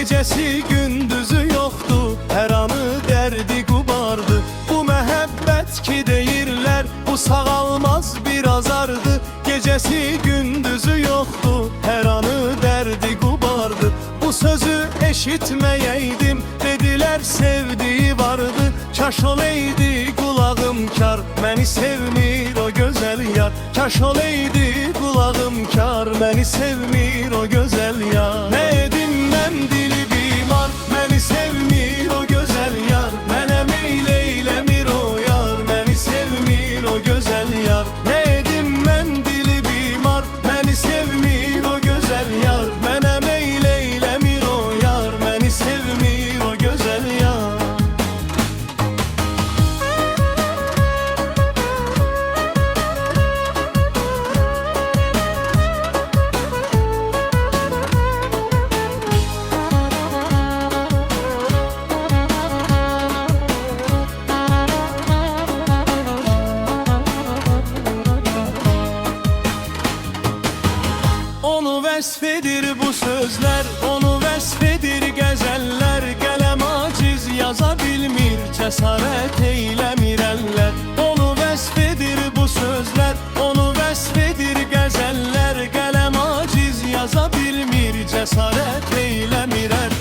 Gecesi gündüzü yoktu, her anı derdi kubardı. Bu mehabbet ki deyirler, bu sağalmaz bir azardı. Gecesi gündüzü yoktu, her anı derdi kubardı. Bu sözü eşitmeyeydim, dediler sevdiği vardı. Kaş olaydı kulağım kar, beni sevmir o güzel yar. Kaş olaydı kulağım kar, beni sevmir o güzel yar. Ne edim ben dili bimar, beni sevmir o güzel yar. Mənə meyl eylemir o yar, beni sevmir o güzel yar. Ne edim ben dili bimar, beni sevmir o güzel yar. Mənə meyl eylemir o yar, beni sevmir o güzel yar. Onu vesfedir bu sözler, onu vesfedir gezeller. Gələm aciz yaza bilmir, cesaret eylemir eller. Onu vesfedir bu sözler, onu vesfedir gezeller. Gələm aciz yaza bilmir, cesaret eylemir er.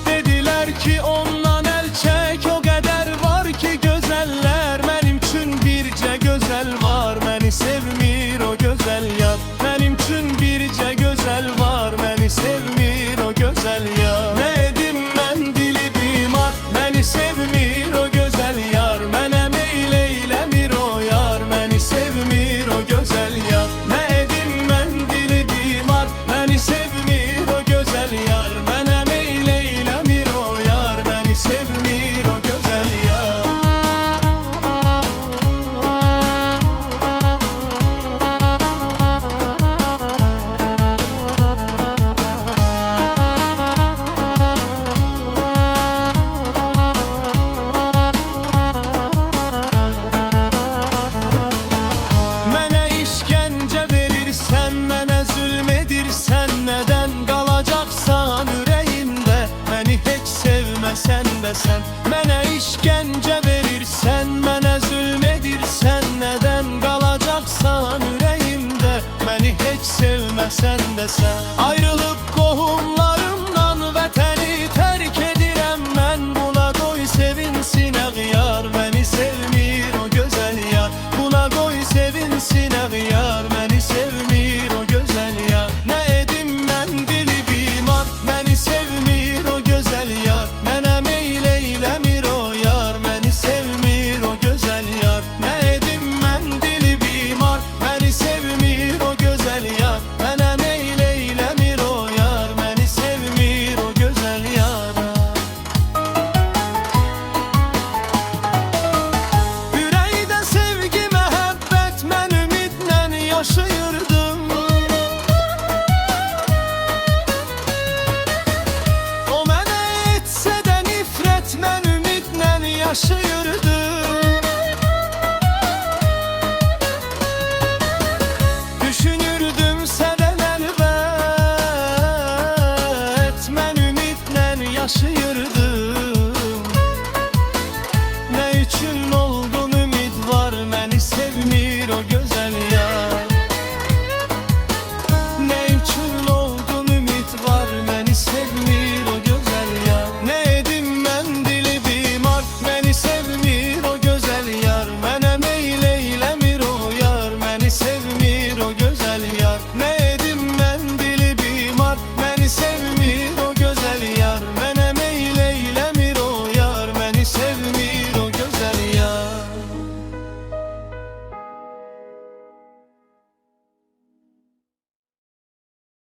Dediler ki ondan el çek, o kadar var ki gözeller. Benim için birce güzel var, beni sevmir o güzel yar. Benim için birce güzel var, beni sevmir o güzel yar. Ne edim ben dili bimar, beni sevmir o güzel yar. Mənə meyl eylemir o yar, beni sevmir o güzel yar. Ne edim ben dili bimar, beni sevmir o güzel yar. Mənə meyl eylemir o yar, beni sevmir o güzel yar. Mənə işkence verirsen, mənə zulmedirsen, neden kalacaksan yüreğimde? Beni hiç sevmesen de sen. Mənə işkence verirsen, mənə zulmedirsen, neden kalacaksan yüreğimde? Beni hiç sevmesen de sen. Ayrılıp kohumlarımdan vətəni terk edirəm mən. Buna koy sevinsin ağyar, beni sevmir o güzel yar. Buna koy sevinsin ağyar, beni sevmir o güzel yar. Ne edim ben dili bimar, beni sevmir o güzel yar. Mənə meyl eylemir o yar, beni sevmir o güzel yar. Ne edim ben dili bimar, beni sevmir o güzel yar. Mənə meyl eylemir o yar, beni sevmir o güzel yar. Yüreğde sevgi mehabbet, ben ümidle yaşayırdım. O mənə etsə də nifret, mən ümidlə yaşayırdım. Düşünürdüm sənə əlbət, mən ümidlə yaşayırdım.